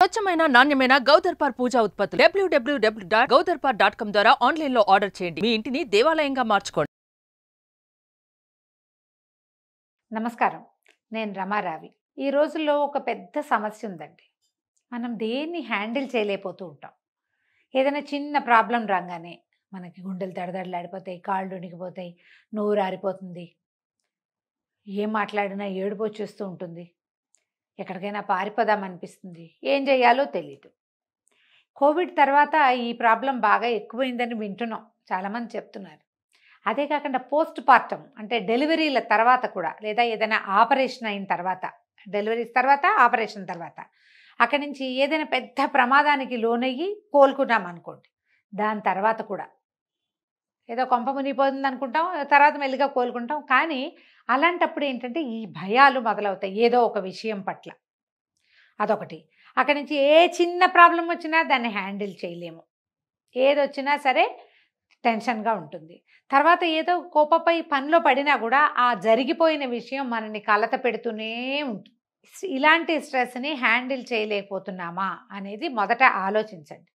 స్వచ్ఛమైన నాణ్యమైన గౌదర్పార్ పూజా ఉత్పత్తులు www.gaudarpar.com ద్వారా ఆన్లైన్ లో ఆర్డర్ చేయండి. మీ ఇంటిని దేవాలయంగా మార్చుకోండి. నమస్కారం, నేను రమారావి. ఈ రోజుల్లో ఒక పెద్ద సమస్య ఉందండి. మనం దేన్ని హ్యాండిల్ చేయలేకపోతూ ఉంటాం. ఏదైనా చిన్న ప్రాబ్లం రాగానే మనకి గుండెలు దడదడలాడిపోతాయి, కాళ్ళు వణికిపోతాయి, నోరు ఆరిపోతుంది, ఏం మాట్లాడినా ఏడుపు వచ్చేస్తూ ఉంటుంది, ఎక్కడికైనా పారిపోదామనిపిస్తుంది, ఏం చేయాలో తెలియదు. కోవిడ్ తర్వాత ఈ ప్రాబ్లం బాగా ఎక్కువైందని వింటున్నాం, చాలామంది చెప్తున్నారు. అదే కాకుండా పోస్ట్ పార్టం అంటే డెలివరీల తర్వాత కూడా, లేదా ఏదైనా ఆపరేషన్ అయిన తర్వాత, డెలివరీస్ తర్వాత ఆపరేషన్ తర్వాత అక్కడి నుంచి ఏదైనా పెద్ద ప్రమాదానికి లోనయ్యి కోలుకున్నాం అనుకోండి, దాని తర్వాత కూడా ఏదో కొంప మునిగిపోతుంది అనుకుంటాం, తర్వాత మెల్లిగా కోలుకుంటాం. కానీ అలాంటప్పుడు ఏంటంటే ఈ భయాలు మొదలవుతాయి ఏదో ఒక విషయం పట్ల. అదొకటి. అక్కడి నుంచి ఏ చిన్న ప్రాబ్లం వచ్చినా దాన్ని హ్యాండిల్ చేయలేము, ఏదొచ్చినా సరే టెన్షన్గా ఉంటుంది. తర్వాత ఏదో కోపపై పనిలో పడినా కూడా ఆ జరిగిపోయిన విషయం మనని కలత పెడుతూనే ఉంటుంది. ఇలాంటి స్ట్రెస్ని హ్యాండిల్ చేయలేకపోతున్నామా అనేది మొదట ఆలోచించండి.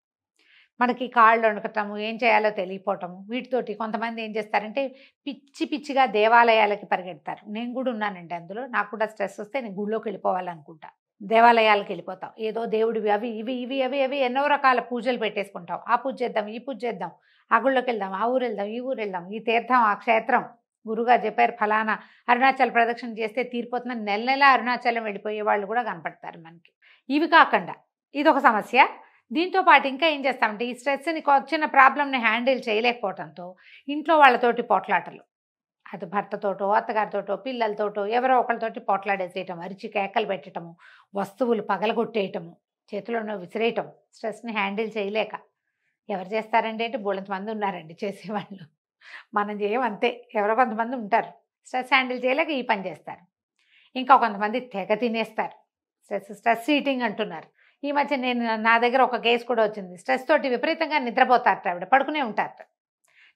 మనకి కాళ్ళు వణకటము, ఏం చేయాలో తెలియపోవటము, వీటితోటి కొంతమంది ఏం చేస్తారంటే పిచ్చి పిచ్చిగా దేవాలయాలకి పరిగెడతారు. నేను కూడా ఉన్నానండి అందులో. నాకు కూడా స్ట్రెస్ వస్తే నేను గుళ్ళోకి వెళ్ళిపోవాలనుకుంటా, దేవాలయాలకు వెళ్ళిపోతాం. ఏదో దేవుడివి అవి ఇవి ఇవి అవి అవి ఎన్నో రకాల పూజలు పెట్టేసుకుంటాం. ఆ పూజ చేద్దాం, ఈ పూజ చేద్దాం, ఆ గుళ్ళోకి వెళ్దాం, ఆ ఊరు వెళ్దాం, ఈ ఊరు వెళ్దాం, ఈ తీర్థం, ఆ క్షేత్రం, గురుగారు చెప్పారు ఫలానా అరుణాచల్ ప్రదక్షిణ చేస్తే తీరిపోతుందని నెల నెల అరుణాచలం వెళ్ళిపోయే వాళ్ళు కూడా కనపడతారు మనకి. ఇవి కాకుండా ఇదొక సమస్య. దీంతో పాటు ఇంకా ఏం చేస్తామంటే ఈ స్ట్రెస్ని, వచ్చిన ప్రాబ్లమ్ని హ్యాండిల్ చేయలేకపోవడంతో ఇంట్లో వాళ్ళతోటి పోట్లాటలు, అది భర్తతోటో అత్తగారితోటో పిల్లలతోటో ఎవరో ఒకరితోటి పోట్లాడేసేయటం, అరిచి కేకలు పెట్టడము, వస్తువులు పగలగొట్టేయటము, చేతిలోనో విసిరేయటం, స్ట్రెస్ని హ్యాండిల్ చేయలేక. ఎవరు చేస్తారండి అంటే బోళంతమంది ఉన్నారండి చేసేవాళ్ళు. మనం చేయమంతే, ఎవరో కొంతమంది ఉంటారు స్ట్రెస్ హ్యాండిల్ చేయలేక ఈ పని చేస్తారు. ఇంకా కొంతమంది తెగ తినేస్తారు, స్ట్రెస్ ఈటింగ్ అంటున్నారు. ఈ మధ్య నా దగ్గర ఒక కేసు కూడా వచ్చింది. స్ట్రెస్ తోటి విపరీతంగా నిద్రపోతారట, ఆవిడ పడుకునే ఉంటారట.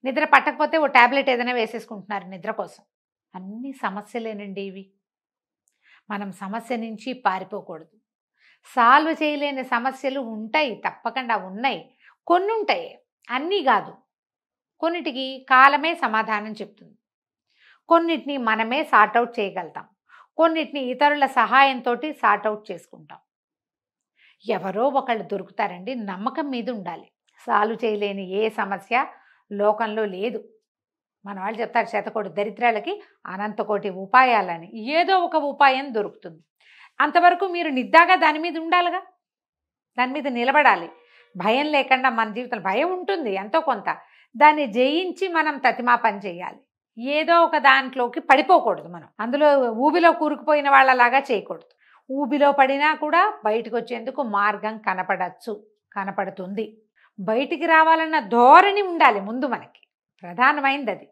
నిద్ర పట్టకపోతే ఓ ట్యాబ్లెట్ ఏదైనా వేసేసుకుంటున్నారు నిద్ర కోసం. అన్ని సమస్యలేనండి ఇవి. మనం సమస్య నుంచి పారిపోకూడదు. సాల్వ్ చేయలేని సమస్యలు ఉంటాయి, తప్పకుండా ఉన్నాయి. కొన్ని ఉంటాయి, అన్నీ కాదు. కొన్నిటికి కాలమే సమాధానం చెప్తుంది, కొన్నిటిని మనమే సార్ట్అవుట్ చేయగలుగుతాం, కొన్నిటిని ఇతరుల సహాయంతో సార్ట్అవుట్ చేసుకుంటాం. ఎవరో ఒకళ్ళు దొరుకుతారండి, నమ్మకం మీద ఉండాలి. సాల్వ్ చేయలేని ఏ సమస్య లోకంలో లేదు. మన వాళ్ళు చెప్తారు శతకోటి దరిద్రాలకి అనంతకోటి ఉపాయాలని. ఏదో ఒక ఉపాయం దొరుకుతుంది. అంతవరకు మీరు నిద్దాగా దాని మీద ఉండాలిగా, దాని మీద నిలబడాలి. భయం లేకుండా మన జీవితంలో భయం ఉంటుంది ఎంతో కొంత, దాన్ని జయించి మనం తతిమా పని చేయాలి. ఏదో ఒక దాంట్లోకి పడిపోకూడదు. మనం అందులో ఊబిలో కూరుకుపోయిన వాళ్ళలాగా చేయకూడదు. ఊబిలో పడినా కూడా బయటకు వచ్చేందుకు మార్గం కనపడుతుంది. బయటికి రావాలన్న ధోరణి ఉండాలి ముందు, మనకి ప్రధానమైనది అది.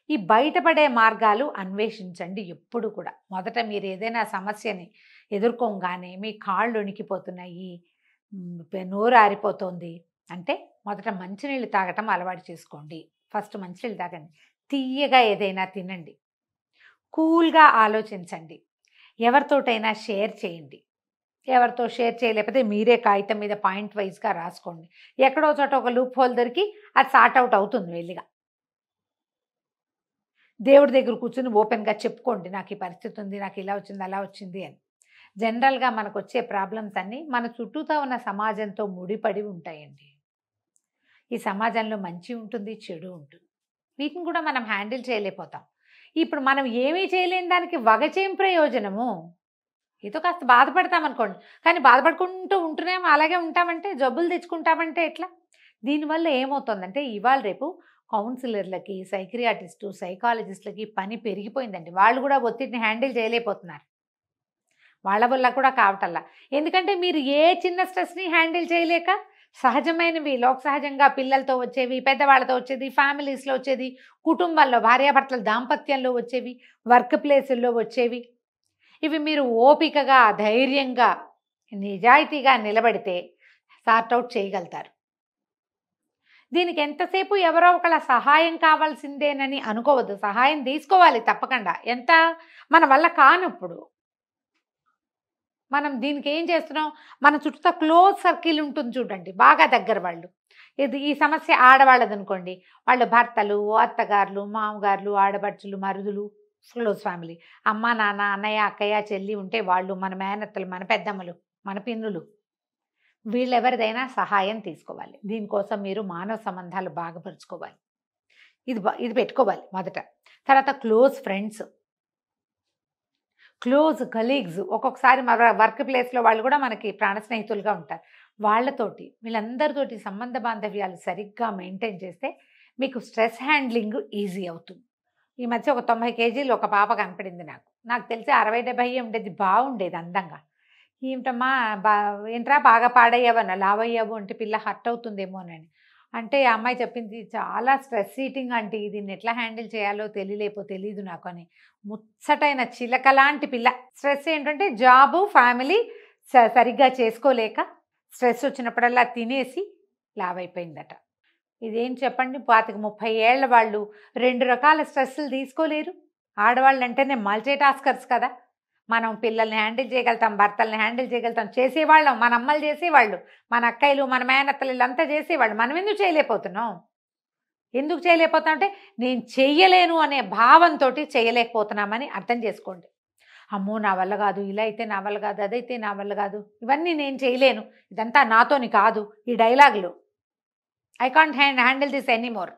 ఈ బయటపడే మార్గాలు అన్వేషించండి ఎప్పుడు కూడా. మొదట మీరు ఏదైనా సమస్యని ఎదుర్కోగానే మీ కాళ్ళు వణికిపోతున్నాయి, నోరు ఆరిపోతుంది అంటే మొదట మంచినీళ్ళు తాగటం అలవాటు చేసుకోండి. ఫస్ట్ మంచినీళ్ళు తాగండి, తీయగా ఏదైనా తినండి, కూల్గా ఆలోచించండి, ఎవరితోటైనా షేర్ చేయండి. ఎవరితో షేర్ చేయలేకపోతే మీరే కాగితం మీద పాయింట్ వైజ్గా రాసుకోండి. ఎక్కడో చోట ఒక లూప్ హోల్ దొరికి అది సార్ట్అవుట్ అవుతుంది వెళ్ళిగా. దేవుడి దగ్గర కూర్చుని ఓపెన్గా చెప్పుకోండి, నాకు ఈ పరిస్థితి ఉంది, నాకు ఇలా వచ్చింది అలా వచ్చింది అని. జనరల్గా మనకు వచ్చే ప్రాబ్లమ్స్ అన్నీ మన చుట్టూతో ఉన్న సమాజంతో ముడిపడి ఉంటాయండి. ఈ సమాజంలో మంచి ఉంటుంది, చెడు ఉంటుంది. వీటిని కూడా మనం హ్యాండిల్ చేయలేకపోతాం. ఇప్పుడు మనం ఏమీ చేయలేని దానికి వగచేం ప్రయోజనము? ఏదో కాస్త బాధపడతామనుకోండి, కానీ బాధపడుకుంటూ ఉంటూనేమో అలాగే ఉంటామంటే, జబ్బులు తెచ్చుకుంటామంటే ఎట్లా? దీనివల్ల ఏమవుతుందంటే ఇవాళ రేపు కౌన్సిలర్లకి, సైకియాట్రిస్టు, సైకాలజిస్టులకి పని పెరిగిపోయిందండి. వాళ్ళు కూడా ఒత్తిడిని హ్యాండిల్ చేయలేకపోతున్నారు. వాళ్ళ వల్ల కూడా కావటల్లా. ఎందుకంటే మీరు ఏ చిన్న స్ట్రెస్ని హ్యాండిల్ చేయలేక, సహజమైనవి లోక సహజంగా పిల్లలతో వచ్చేవి, పెద్దవాళ్ళతో వచ్చేది, ఫ్యామిలీస్లో వచ్చేది, కుటుంబాల్లో భార్యాభర్తల దాంపత్యంలో వచ్చేవి, వర్క్ ప్లేసుల్లో వచ్చేవి, ఇవి మీరు ఓపికగా, ధైర్యంగా, నిజాయితీగా నిలబడితే సార్ట్అవుట్ చేయగలుగుతారు. దీనికి ఎంతసేపు ఎవరో ఒకళ్ళ సహాయం కావాల్సిందేనని అనుకోవద్దు. సహాయం తీసుకోవాలి తప్పకుండా, ఎంత మన వల్ల కానప్పుడు. మనం దీనికి ఏం చేస్తున్నాం, మన చుట్టూ క్లోజ్ సర్కిల్ ఉంటుంది చూడండి, బాగా దగ్గర వాళ్ళు. ఈ సమస్య ఆడవాళ్ళది అనుకోండి, వాళ్ళ భర్తలు, అత్తగారులు, మామగారులు, ఆడపడుచులు, మరుదులు, క్లోజ్ ఫ్యామిలీ. అమ్మ, నాన్న, అన్నయ్య, అక్కయ్య, చెల్లి ఉంటే వాళ్ళు, మన మేనత్తలు, మన పెద్దమ్మలు, మన పిన్నులు, వీళ్ళెవరిదైనా సహాయం తీసుకోవాలి. దీనికోసం మీరు మానవ సంబంధాలు బాగుపరుచుకోవాలి. ఇది పెట్టుకోవాలి మొదట. తర్వాత క్లోజ్ ఫ్రెండ్స్, క్లోజ్ కలీగ్స్. ఒక్కొక్కసారి మన వర్క్ ప్లేస్లో వాళ్ళు కూడా మనకి ప్రాణ స్నేహితులుగా ఉంటారు. వాళ్ళతోటి, వీళ్ళందరితోటి సంబంధ బాంధవ్యాలు సరిగ్గా మెయింటైన్ చేస్తే మీకు స్ట్రెస్ హ్యాండ్లింగ్ ఈజీ అవుతుంది. ఈ మధ్య ఒక 90 కేజీలు ఒక పాప కనపడింది నాకు తెలిసి 60-70 ఉండేది, బాగుండేది అందంగా. ఏమిటమ్మా ఏంట్రా బాగా పాడయ్యావన్న, లావయ్యావు అంటే పిల్ల హర్ట్ అవుతుందేమోనని అంటే ఆ అమ్మాయి చెప్పింది, చాలా స్ట్రెస్ ఈటింగ్ అంటే దీన్ని ఎట్లా హ్యాండిల్ చేయాలో తెలియదు నాకు అని. ముచ్చటైన చిలక లాంటి పిల్ల. స్ట్రెస్ ఏంటంటే జాబు, ఫ్యామిలీ సరిగ్గా చేసుకోలేక స్ట్రెస్ వచ్చినప్పుడల్లా తినేసి లావైపోయిందట. ఇదేం చెప్పండి, 25-30 ఏళ్ల వాళ్ళు 2 రకాల స్ట్రెస్సులు తీసుకోలేరు. ఆడవాళ్ళు అంటేనే మల్టీ టాస్కర్స్ కదా. మనం పిల్లల్ని హ్యాండిల్ చేయగలుగుతాం, భర్తల్ని హ్యాండిల్ చేయగలుగుతాం, చేసేవాళ్ళం. మన అమ్మలు చేసేవాళ్ళు, మన అక్కయ్యలు, మన మేనత్తలు వీళ్ళంతా చేసేవాళ్ళు. మనం ఎందుకు చేయలేకపోతున్నాం? అంటే నేను చెయ్యలేను అనే భావంతో చేయలేకపోతున్నామని అర్థం చేసుకోండి. అమ్మో నా వల్ల కాదు, ఇలా అయితే నా వల్ల కాదు, అదైతే నా వల్ల కాదు, ఇవన్నీ నేను చేయలేను, ఇదంతా నాతోని కాదు, ఈ డైలాగులు. I can't handle this anymore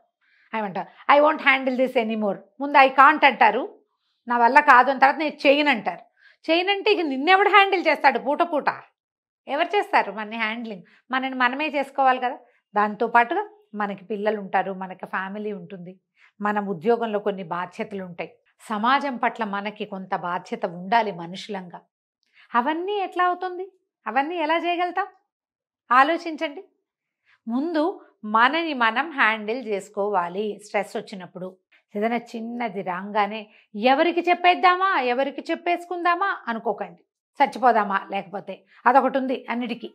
ఏమంటారు, I won't handle this anymore. ముందు ఐ కాంట్ అంటారు, నా వల్ల కాదు అని, తర్వాత నేను చేయను అంటారు. చేయనంటే ఇక నిన్నెవడు హ్యాండిల్ చేస్తాడు? పూట ఎవరు చేస్తారు మన హ్యాండ్లింగ్? మనమే చేసుకోవాలి కదా. దాంతోపాటుగా మనకి పిల్లలు ఉంటారు, మనకి ఫ్యామిలీ ఉంటుంది, మన ఉద్యోగంలో కొన్ని బాధ్యతలు ఉంటాయి, సమాజం పట్ల మనకి కొంత బాధ్యత ఉండాలి మనుషులంగా. అవన్నీ ఎట్లా అవుతుంది? అవన్నీ ఎలా చేయగలుగుతాం? ఆలోచించండి. ముందు మనని మనం హ్యాండిల్ చేసుకోవాలి. స్ట్రెస్ వచ్చినప్పుడు ఏదైనా చిన్నది రాగానే ఎవరికి చెప్పేద్దామా, ఎవరికి చెప్పేసుకుందామా అనుకోకండి. చచ్చిపోదామా, లేకపోతే అదొకటి ఉంది అన్నిటికీ.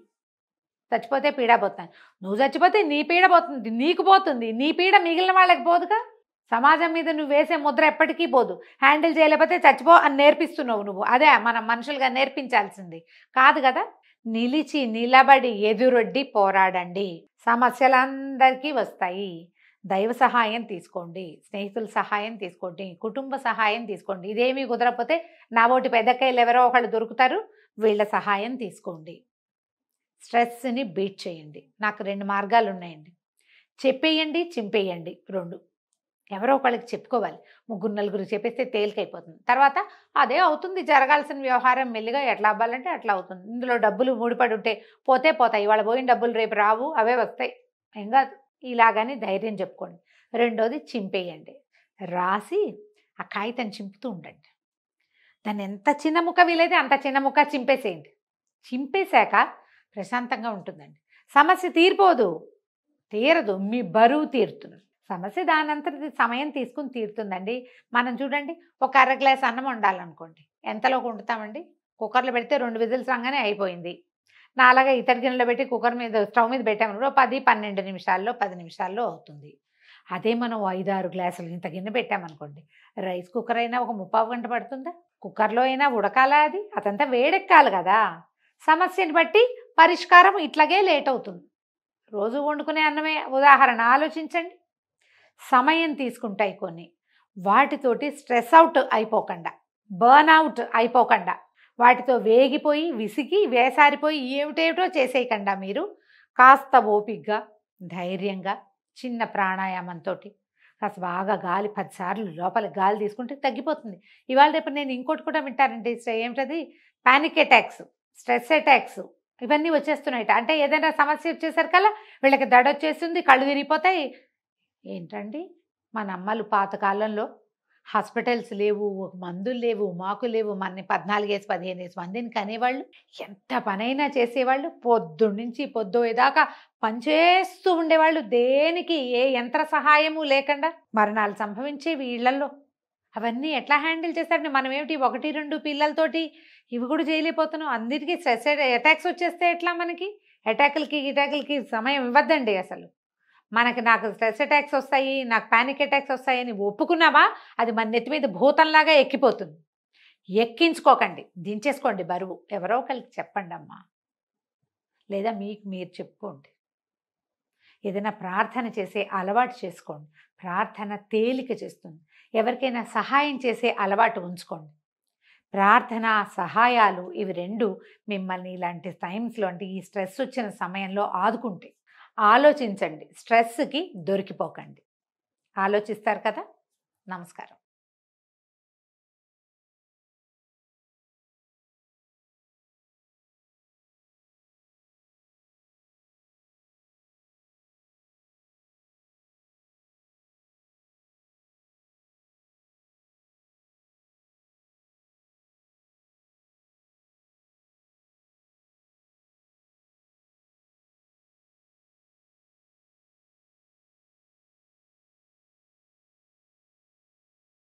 చచ్చిపోతే పీడ పోతాను, నువ్వు చచ్చిపోతే నీ పీడ పోతుంది, నీకు పోతుంది, నీ పీడ మిగిలిన వాళ్ళకి పోదుగా. సమాజం మీద నువ్వు వేసే ముద్ర ఎప్పటికీ పోదు. హ్యాండిల్ చేయలేకపోతే చచ్చిపో అని నేర్పిస్తున్నావు నువ్వు. అదే మనం మనుషులుగా నేర్పించాల్సింది కాదు కదా. నిలిచి నిలబడి ఎదురొడ్డి పోరాడండి. సమస్యలందరికీ వస్తాయి. దైవ సహాయం తీసుకోండి, స్నేహితుల సహాయం తీసుకోండి, కుటుంబ సహాయం తీసుకోండి. ఇదేమీ కుదరకపోతే నా ఓటి పెద్దక్కయ్యలు ఎవరో ఒకళ్ళు దొరుకుతారు, వీళ్ళ సహాయం తీసుకోండి. స్ట్రెస్ని బీట్ చేయండి. నాకు 2 మార్గాలు ఉన్నాయండి. చెప్పేయండి, చింపేయండి, 2. ఎవరో ఒకళ్ళకి చెప్పుకోవాలి. 3-4 చెప్పేస్తే తేలికైపోతుంది. తర్వాత అదే అవుతుంది, జరగాల్సిన వ్యవహారం మెల్లిగా ఎట్లా అవ్వాలంటే అట్లా అవుతుంది. ఇందులో డబ్బులు ముడిపడి ఉంటే పోతాయి. ఇవాళ పోయిన డబ్బులు రేపు రావు, అవే వస్తాయి, ఏం కాదు, ఇలాగని ధైర్యం చెప్పుకోండి. 2వది చింపేయండి. రాసి ఆ కాగితం చింపుతూ ఉండండి. దాన్ని ఎంత చిన్న ముక్క వీలైతే అంత చిన్న ముక్క చింపేసేయండి. చింపేశాక ప్రశాంతంగా ఉంటుందండి. సమస్య తీరదు, మీ బరువు తీరుతుంది. సమస్య దానంతటి సమయం తీసుకుని తీరుతుందండి. మనం చూడండి, ఒక 1/2 గ్లాస్ అన్నం వండాలనుకోండి, ఎంతలోకి వండుతామండి? కుక్కర్లో పెడితే 2 విజిల్స్ రాగానే అయిపోయింది. నాలాగా ఇతడి గిన్నెలో పెట్టి కుక్కర్ మీద స్టవ్ మీద పెట్టామనుకో 10-12 నిమిషాల్లో 10 నిమిషాల్లో అవుతుంది. అదే మనం 5-6 గ్లాసులు ఇంత గిన్నె పెట్టామనుకోండి, రైస్ కుక్కర్ అయినా ఒక 30 గంట పడుతుందా? కుక్కర్లో అయినా ఉడకాలా? అదంతా వేడెక్కాలి కదా. సమస్యని బట్టి పరిష్కారం ఇట్లాగే లేట్ అవుతుంది. రోజు వండుకునే అన్నమే ఉదాహరణ ఆలోచించండి. సమయం తీసుకుంటాయి కొన్ని. వాటితోటి స్ట్రెస్ అవుట్ అయిపోకుండా, బర్న్అవుట్ అయిపోకుండా, వాటితో వేగిపోయి విసిగి వేసారిపోయి ఏమిటేమిటో చేసేయకుండా మీరు కాస్త ఓపికగా, ధైర్యంగా, చిన్న ప్రాణాయామంతో కాస్త బాగా గాలి 10 సార్లు లోపలికి గాలి తీసుకుంటే తగ్గిపోతుంది. ఇవాళ రేపు నేను ఇంకోటి కూడా వింటానండి, ఏమిటది, పానిక్ అటాక్స్, స్ట్రెస్ అటాక్స్, ఇవన్నీ వచ్చేస్తున్నాయి. అంటే ఏదైనా సమస్య వచ్చేసరికల్లా వీళ్ళకి దడొచ్చేస్తుంది, కళ్ళు తిరిగిపోతాయి. ఏంటండి, మన అమ్మలు పాతకాలంలో హాస్పిటల్స్ లేవు, మందులు లేవు, మాకు లేవు, మన 14-15 మందిని కనేవాళ్ళు, ఎంత పనైనా చేసేవాళ్ళు, పొద్దున్నుంచి పొద్దుదాకా పనిచేస్తూ ఉండేవాళ్ళు, దేనికి ఏ యంత్ర సహాయము లేకుండా. మరణాలు సంభవించేవి ఇళ్లలో. అవన్నీ ఎట్లా హ్యాండిల్ చేస్తారండి? మనం ఏమిటి 1-2 పిల్లలతోటి ఇవి కూడా చేయలేకపోతున్నాం. అన్నిటికీ స్ట్రెస్ అటాక్స్ వచ్చేస్తే ఎట్లా? మనకి అటాకులకి సమయం ఇవ్వద్దండి అసలు. నాకు స్ట్రెస్ అటాక్స్ వస్తాయి, నాకు పానిక్ అటాక్స్ వస్తాయని ఒప్పుకున్నావా, అది మన నెత్తి మీద భూతంలాగా ఎక్కిపోతుంది. ఎక్కించుకోకండి, దించేసుకోండి బరువు. ఎవరో ఒకరికి చెప్పండి అమ్మా, లేదా మీకు మీరు చెప్పుకోండి. ఏదైనా ప్రార్థన చేసే అలవాటు చేసుకోండి. ప్రార్థన తేలిక చేస్తుంది. ఎవరికైనా సహాయం చేసే అలవాటు ఉంచుకోండి. ప్రార్థన, సహాయాలు ఇవి రెండు మిమ్మల్ని ఇలాంటి టైమ్స్లో, అంటే ఈ స్ట్రెస్ వచ్చిన సమయంలో ఆదుకుంటే. ఆలోచించండి, స్ట్రెస్కి దొరికిపోకండి. ఆలోచిస్తారు కదా. నమస్కారం.